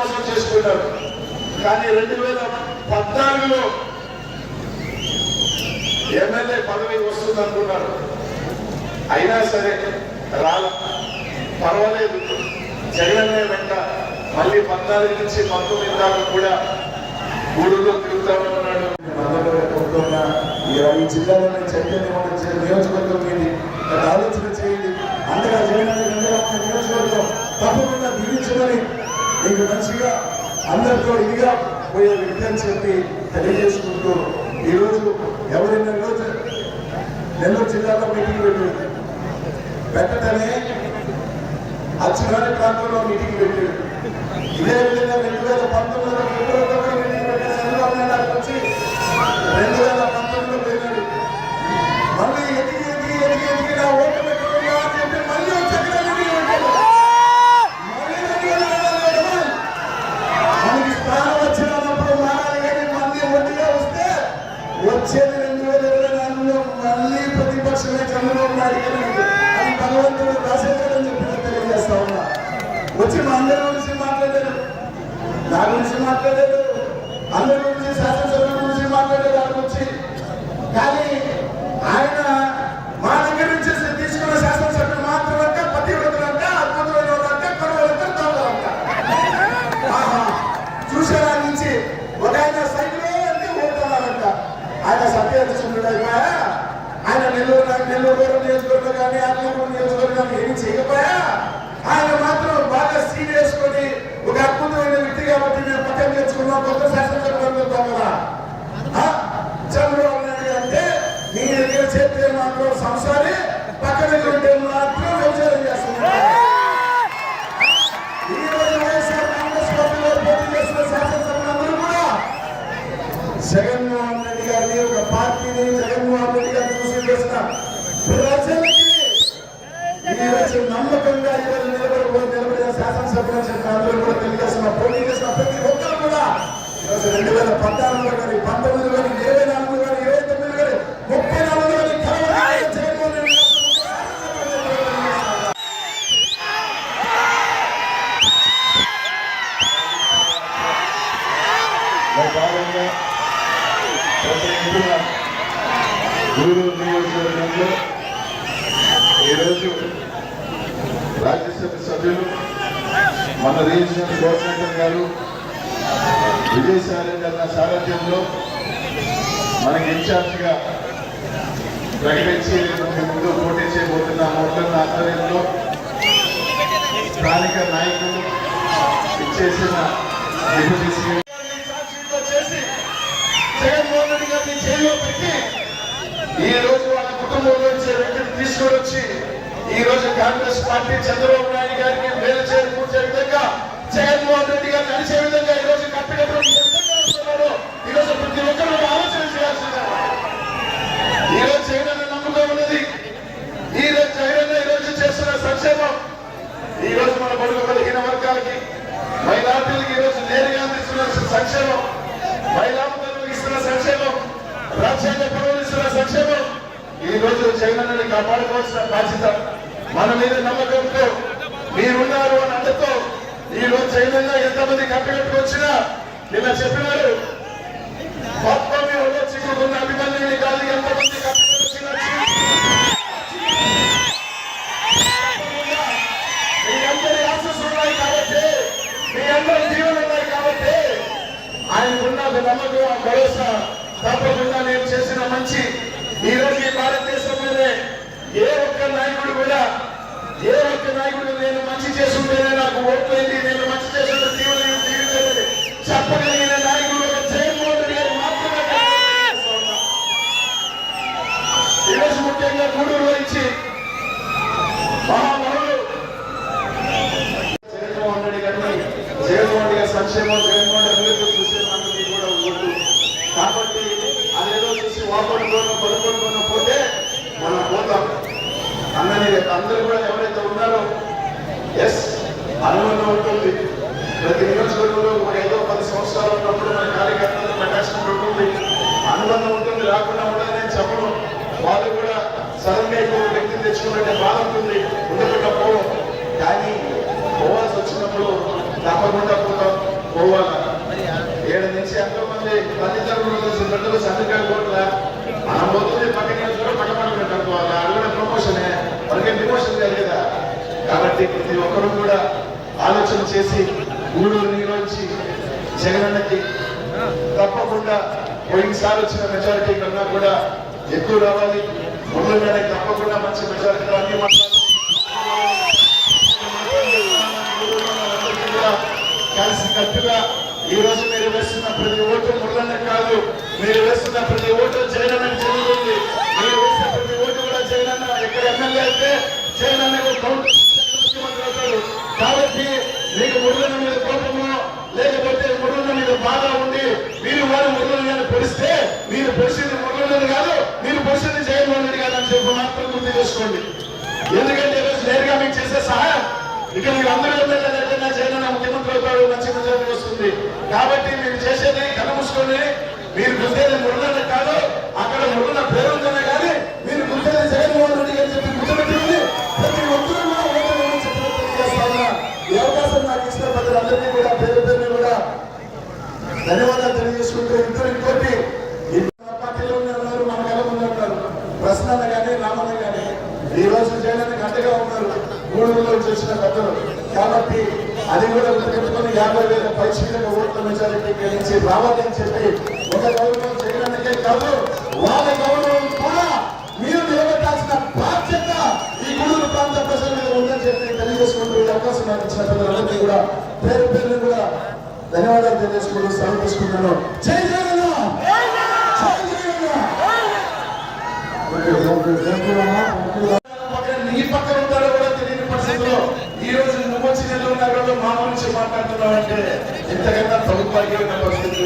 మోసం చేసుకున్నారు. కానీ 2014లో ఎమ్మెల్యే పదవి వస్తుంది అనుకున్నారు. అయినా సరే రాల. పర్వాలేదు, జగనన్నే వెంట మళ్ళీ 14 నుంచి 19 దాకా కూడా గూడూరులో తిరుగుతామని ఉన్నాడు. ఈ జిల్లాలోని చైతన్యం నియోజకవర్గం మీది ఆలోచన చేయండి. అంతగా జగనన్న నియోజకవర్గం తప్పకుండా దీవించమని మీకు మంచిగా అందరితో ఇదిగా పోయే వ్యక్తి అని చెప్పి తెలియజేసుకుంటూ ఈరోజు ఎవరైనా రోజు నెల్లూరు జిల్లాలో మీటింగ్ పెట్టడమే అచ్చుగారి ప్రాంతంలో మీటింగ్ పెట్టాడు. ఇదే విధంగా 2019లో మీటింగ్ పెట్టిన చంద్రబాబు నాయుడు వచ్చి 2019లో పోయినాడు. మళ్ళీ ఎదిగి నా ఓటు పెట్టుకున్నా అని చెప్పి మళ్ళీ వచ్చాడు. మనకి స్థానం వచ్చినప్పుడు మారాలి, కానీ మళ్ళీ ఒంటిగా వస్తే వచ్చేది 2024లో మళ్ళీ ప్రతిపక్షమే చంద్రబాబు నాయుడు అని భగవంతుడు రాసేదని చెప్పి తెలియజేస్తా ఉన్నా. వచ్చి మా అందరి గురించి మాట్లాడారు, నా గురించి మాట్లాడారు, అందరి గురించి శాసనసభ్యుల గురించి మాట్లాడారు ఆయన వచ్చి. కానీ ఆయన మా దగ్గర నుంచి తీసుకున్న శాసనసభ్యులు మాత్రమంటే పతివ్రతులంట, అద్భుతమైన వాళ్ళంట, కొడవలంట, దొంగలంట. చూసారా నుంచి ఒక ఆయన సైకిల్ అంటే ఓటున్నారంట. ఆయన సత్యాధ్యక్షుడు అయిపోయా, ఆయన నెల్లూరు నియోజకవర్గం కానీ అన్నూరు నియోజకవర్గాన్ని ఏమి చేయకపోయా, ఆయన మాత్రం బాగా సీన్ వేసుకొని ఒక అద్భుతమైన వ్యక్తి కాబట్టి మేము పక్కన తెచ్చుకున్నాం కొత్త శాసనసభ్యులు కదా. చంద్రబాబు నాయుడు అంటే మీ దగ్గర చేస్తే మాత్రం సంసారి, పక్కన ఉంటే మాత్రం వ్యవసాయం చేస్తున్నారు. ఈ రోజు వైఎస్ఆర్ కాంగ్రెస్ పార్టీలో పోటీ చేసిన శాసనసభ్యులందరూ కూడా జగన్మోహన్ రెడ్డి గారిని, ఒక పార్టీని జగన్మోహన్ రెడ్డి గారిని చూసి చేసిన ప్రజలకి ఈరోజు నమ్మకంగా ఈరోజు నిలబడిన శాసనసభ్యులు చెప్పిన అందరూ కూడా తెలియజేస్తున్న పోటీ చేసిన ప్రతి ఒక్కరు కూడా ఈరోజు 2014లో కానీ 19లో కానీ 24లో కానీ 29లో కానీ 34లో కానీ జగన్మోహన్ రెడ్డి భాగంగా గూడూరు నియోజకవర్గంలో ఈరోజు రాజ్యసభ సభ్యులు మన రీజనల్ కోఆర్డినేటర్ గారు విజయసాయి గారి సారథ్యంలో మనకి ఇన్ఛార్జిగా ప్రకటించి ముందు పోటీ చేయబోతున్న మొదలన్న ఆధ్వర్యంలో స్థానిక నాయకులు ఇచ్చేసిన జగన్మోహన్ రెడ్డి గారిని జైల్లో పెట్టి ఈ రోజు వాళ్ళ కుటుంబంలో వచ్చే వ్యక్తిని తీసుకొని వచ్చి ఈ రోజు కాంగ్రెస్ పార్టీ చంద్రబాబు నాయుడు గారికి మేలు చేకూర్చే విధంగా జగన్మోహన్ రెడ్డి గారిని నడిచే విధంగా ఈ రోజు కప్పినప్పుడు ఈ రోజు ప్రతి ఒక్కరు ఆలోచన చేయాల్సింది. ఈ రోజు జగన్ నమ్మకం ఉన్నది. ఈ రోజు జగన్ ఈ రోజు చేస్తున్న సంక్షేమం ఈ రోజు మన బడుగు బలహీన వర్గాలకి, మైనార్టీలకి ఈ రోజు నేరుగా అందిస్తున్న సంక్షేమం, మహిళాలకు ఇస్తున్న సంక్షేమం, రాజ్యాంగ పౌరులు ఇస్తున్న సంక్షేమం ఈ రోజు జగనన్నని కాపాడుకోవాల్సిన బాధ్యత మన మీద నమ్మకంతో మీరున్నారు అని అండతో ఈ రోజు జగనన్న ఎంతమంది కప్పినట్టుకొచ్చినా నిన్న చెప్పినారు పద్మవ్యూహంలో చిక్కుకున్న అభిమన్యుని కాదు ఎంతమంది కప్పినట్టుకొచ్చినా మీ అందరి ఆశీస్సులు ఉన్నాయి కాబట్టి, మీ అందరి జీవనం ఉన్నాయి కాబట్టి ఆయనకున్న నమ్మకం, ఆ భరోసా తప్పకుండా నేను చేసిన మంచి ఈ రోజు ఈ భారతదేశంలోనే ఏ ఒక్క నాయకుడు నేను మంచి చేస్తుంటేనే నాకు ఓట్లయింది, నేను మంచి చేస్తుంటే తీవ్రలేదు చెప్పగలిగిన నాయకుడు జగన్మోహన్ రెడ్డి గారు మాత్రమే. ఈరోజు ముఖ్యంగా గూడూరులో ఇచ్చి మహామహుడు జగన్మోహన్ రెడ్డి గారిని, జగన్మోహన్ రెడ్డి గారి సంక్షేమం, జగన్మోహన్ రెడ్డి అభివృద్ధి చూసే మనకి కూడా ఓటు కాబట్టి అదేదో చూసి పడుకోనుకున్న పోతే మనం పోతాం అన్నది అందరూ కూడా ఎవరైతే ఉన్నారో ఎస్ అనుబంధం ఉంటుంది. ప్రతి నియోజకవర్గంలో ఒక 5-10 సంవత్సరాలు ఉన్నప్పుడు మన కార్యకర్తలకు అటాచ్మెంట్ ఉంటుంది, అనుబంధం ఉంటుంది. రాకుండా కూడా నేను చెప్పను, వాళ్ళు కూడా సడన్ గా ఇంకొక వ్యక్తిని తెచ్చుకున్నట్టే బాధ ఉంటుంది, ఉండకుండా పోవం. కానీ పోవాల్సి వచ్చినప్పుడు తప్పకుండా పోతాం. తల్లిదండ్రులు కలిసి బిడ్డలు సంతకాలు కోట్ల మనం పోతుంది పక్కన పక్కన కనుకోవాలి అది కూడా ప్రమోషనే మనకి డిమోషన్ కాదు కదా. కాబట్టి ప్రతి ఒక్కరూ కూడా ఆలోచన చేసి గూడూరు నియోజి జగనన్నకి తప్పకుండా పోయినసారి వచ్చిన మెజారిటీ కన్నా కూడా ఎక్కువ రావాలి. ముందుగానే తప్పకుండా మంచి మెజారిటీలో అన్ని కలిసి కట్టుగా ఈ రోజు మీరు వేస్తున్న ప్రతి ఓటు మురళన్న కాదు, మీరు వేస్తున్న ప్రతి ఓటు జగనన్న జరుగుతుంది. మీరు వేసిన ప్రతి ఓటు కూడా జగనన్న ఎక్కడ ఎమ్మెల్యే అయితే జగనన్నకు కౌంటర్ ముఖ్యమంత్రి అవుతాడు. కాబట్టి మీకు మురళన్న మీద కోపము లేకపోతే మురళన్న మీద బాధ ఉండి మీరు వారు మురళన్న పొడిస్తే మీరు పొడిచింది మురళన్న కాదు, మీరు పొడిచింది జగన్మోహన్ రెడ్డి గారు అని చెప్పి మాత్రం గుర్తు చేసుకోండి. ఎందుకంటే ఈరోజు నేరుగా మీకు చేసే సహాయం ఇక మీరు అందరూ ఎమ్మెల్యేలైనా జగనన్న ముఖ్యమంత్రి అవుతాడు, మంచి మెజారిటీ వస్తుంది. కాబట్టి మీరు చేసేది కనమూసుకొని మీరు గుర్తేది మురళన్న కాదు, అక్కడ మురళన్న పేరు ఉందనే కానీ మీరు గుర్తేది జగన్మోహన్ రెడ్డి అని చెప్పి గుర్తుపెట్టుకుని ప్రతి ఒక్కరూ కూడా ఈ అవకాశం నాకు ఇచ్చిన ప్రజలందరినీ కూడా పేరు పేరుని కూడా ధన్యవాదాలు తెలియజేసుకుంటూ ఇంకోటి పార్టీలో ఉన్నారు, మన కళ ముందు ఉన్నారు, ప్రశ్నలు కానీ రామన్న కానీ ఈ రోజు జగన్ అండగా ఉన్నారు గూడూరులో చేసిన పెద్దలు. కాబట్టి అది కూడా గుర్తుపెట్టుకుని 50,000 పైచీలకు ఓట్ల మెజారిటీ గెలిచి రావాలి అని చెప్పి ఒక గౌరవం జగనన్నకే కాదు వాళ్ళ గౌరవం కూడా మీరు నిలబెట్టాల్సిన బాధ్యత ఈ గూడూరు ప్రాంత ప్రజల మీద ఉందని చెప్పి తెలియజేసుకుంటూ ఈ అవకాశం నాకు ఇచ్చిన పెద్దలందరికీ కూడా పేరు పేరుని కూడా ధన్యవాదాలు తెలియజేసుకుంటూ సెలవు తీసుకుంటున్నాను. జై జగన్. నీ పక్కన ఉంటారో కూడా తెలియని పరిస్థితుల్లో ఈ రోజు నువ్వు వచ్చి నెల్లూరు నగరంలో మా గురించి మాట్లాడుతున్నావు అంటే ఇంతకన్నా ప్రభుత్వానికి పరిస్థితి